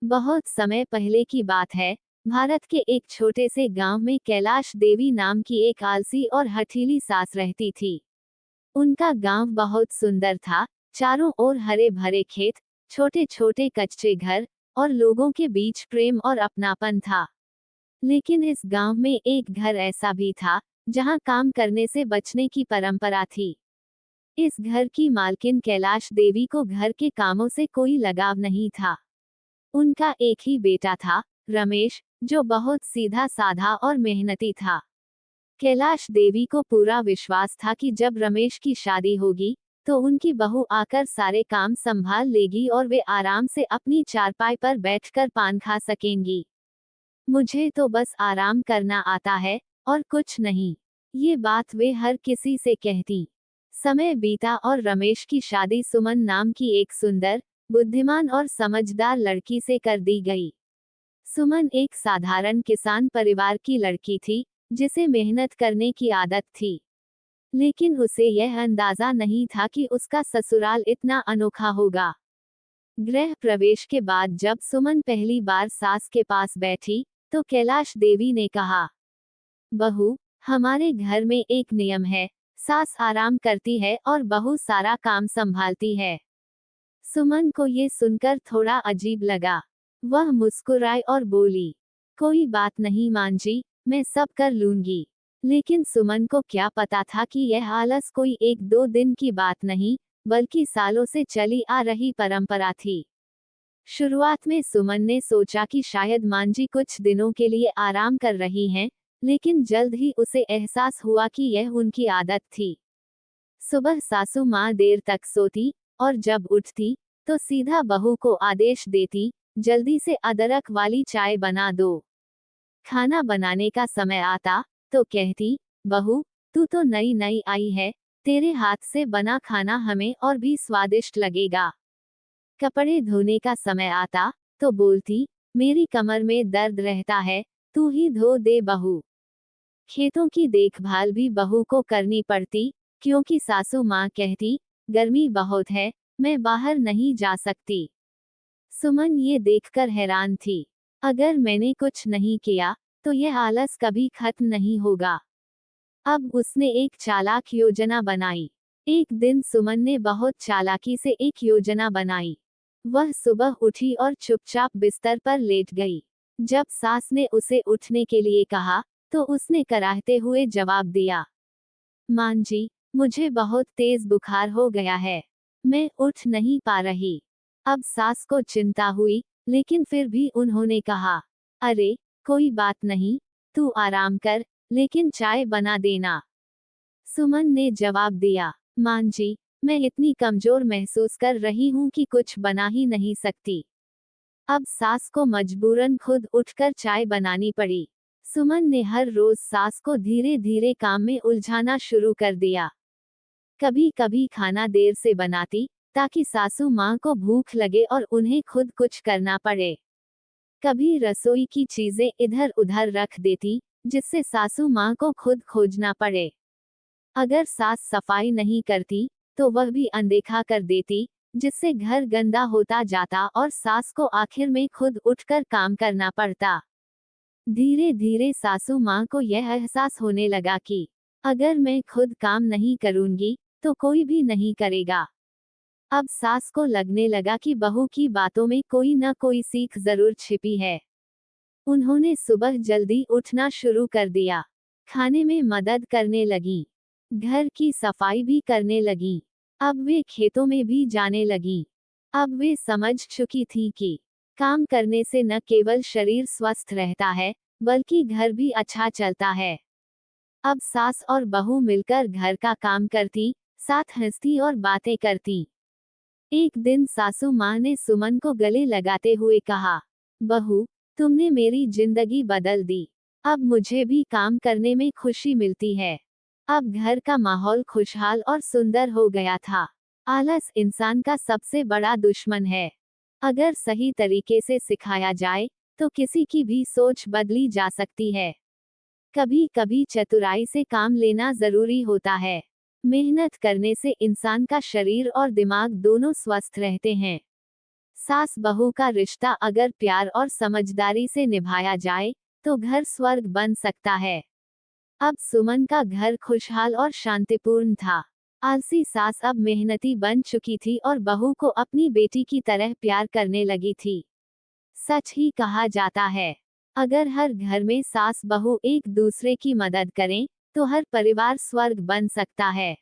बहुत समय पहले की बात है। भारत के एक छोटे से गांव में कैलाश देवी नाम की एक आलसी और हठीली सास रहती थी। उनका गांव बहुत सुंदर था। चारों ओर हरे भरे खेत, छोटे छोटे कच्चे घर और लोगों के बीच प्रेम और अपनापन था। लेकिन इस गांव में एक घर ऐसा भी था जहां काम करने से बचने की परंपरा थी। इस घर की मालकिन कैलाश देवी को घर के कामों से कोई लगाव नहीं था। उनका एक ही बेटा था, रमेश, जो बहुत सीधा साधा और मेहनती था। कैलाश देवी को पूरा विश्वास था कि जब रमेश की शादी होगी तो उनकी बहू आकर सारे काम संभाल लेगी और वे आराम से अपनी चारपाई पर बैठकर पान खा सकेंगी। मुझे तो बस आराम करना आता है और कुछ नहीं, ये बात वे हर किसी से कहती। समय बीता और रमेश की शादी सुमन नाम की एक सुंदर, बुद्धिमान और समझदार लड़की से कर दी गई। सुमन एक साधारण किसान परिवार की लड़की थी, जिसे मेहनत करने की आदत थी। लेकिन उसे यह अंदाजा नहीं था कि उसका ससुराल इतना अनोखा होगा। गृह प्रवेश के बाद जब सुमन पहली बार सास के पास बैठी, तो कैलाश देवी ने कहा, बहू, हमारे घर में एक नियम है, सास आराम करती है और बहू सारा काम संभालती है। सुमन को ये सुनकर थोड़ा अजीब लगा। वह मुस्कुराई और बोली, कोई बात नहीं मां जी, मैं सब कर लूंगी। लेकिन सुमन को क्या पता था कि यह आलस कोई एक दो दिन की बात नहीं, बल्कि सालों से चली आ रही परंपरा थी। शुरुआत में सुमन ने सोचा कि शायद मां जी कुछ दिनों के लिए आराम कर रही हैं, लेकिन जल्द ही उसे एहसास हुआ कि यह उनकी आदत थी। सुबह सासू माँ देर तक सोती और जब उठती तो सीधा बहू को आदेश देती, जल्दी से अदरक वाली चाय बना दो। खाना बनाने का समय आता तो कहती, बहू, तू तो नई नई आई है, तेरे हाथ से बना खाना हमें और भी स्वादिष्ट लगेगा। कपड़े धोने का समय आता तो बोलती, मेरी कमर में दर्द रहता है, तू ही धो दे बहू। खेतों की देखभाल भी बहू को करनी पड़ती, क्योंकि सासू माँ कहती, गर्मी बहुत है, मैं बाहर नहीं जा सकती। सुमन ये देखकर हैरान थी। अगर मैंने कुछ नहीं किया तो यह आलस कभी खत्म नहीं होगा। अब उसने एक चालाक योजना बनाई। एक दिन सुमन ने बहुत चालाकी से एक योजना बनाई। वह सुबह उठी और चुपचाप बिस्तर पर लेट गई। जब सास ने उसे उठने के लिए कहा तो उसने कराहते हुए जवाब दिया, मां जी, मुझे बहुत तेज बुखार हो गया है, मैं उठ नहीं पा रही। अब सास को चिंता हुई, लेकिन फिर भी उन्होंने कहा, अरे कोई बात नहीं, तू आराम कर, लेकिन चाय बना देना। सुमन ने जवाब दिया, मां जी, मैं इतनी कमजोर महसूस कर रही हूँ कि कुछ बना ही नहीं सकती। अब सास को मजबूरन खुद उठकर चाय बनानी पड़ी। सुमन ने हर रोज सास को धीरे धीरे काम में उलझाना शुरू कर दिया। कभी कभी खाना देर से बनाती, ताकि सासू माँ को भूख लगे और उन्हें खुद कुछ करना पड़े। कभी रसोई की चीजें इधर उधर रख देती, जिससे सासू माँ को खुद खोजना पड़े। अगर सास सफाई नहीं करती तो वह भी अनदेखा कर देती, जिससे घर गंदा होता जाता और सास को आखिर में खुद उठकर काम करना पड़ता। धीरे धीरे सासू माँ को यह एहसास होने लगा कि अगर मैं खुद काम नहीं करूंगी तो कोई भी नहीं करेगा। अब सास को लगने लगा कि बहू की बातों में कोई न कोई सीख जरूर छिपी है। उन्होंने सुबह जल्दी उठना शुरू कर दिया, खाने में मदद करने लगी, घर की सफाई भी करने लगी। अब वे खेतों में भी जाने लगी। अब वे समझ चुकी थी कि काम करने से न केवल शरीर स्वस्थ रहता है, बल्कि घर भी अच्छा चलता है। अब सास और बहू मिलकर घर का काम करती, साथ हंसती और बातें करती। एक दिन सासू माँ ने सुमन को गले लगाते हुए कहा, बहू, तुमने मेरी जिंदगी बदल दी। अब मुझे भी काम करने में खुशी मिलती है। अब घर का माहौल खुशहाल और सुंदर हो गया था। आलस इंसान का सबसे बड़ा दुश्मन है। अगर सही तरीके से सिखाया जाए तो किसी की भी सोच बदली जा सकती है। कभी कभी चतुराई से काम लेना जरूरी होता है। मेहनत करने से इंसान का शरीर और दिमाग दोनों स्वस्थ रहते हैं। सास बहू का रिश्ता अगर प्यार और समझदारी से निभाया जाए तो घर स्वर्ग बन सकता है। अब सुमन का घर खुशहाल और शांतिपूर्ण था। आलसी सास अब मेहनती बन चुकी थी और बहू को अपनी बेटी की तरह प्यार करने लगी थी। सच ही कहा जाता है, अगर हर घर में सास बहू एक दूसरे की मदद करें तो हर परिवार स्वर्ग बन सकता है।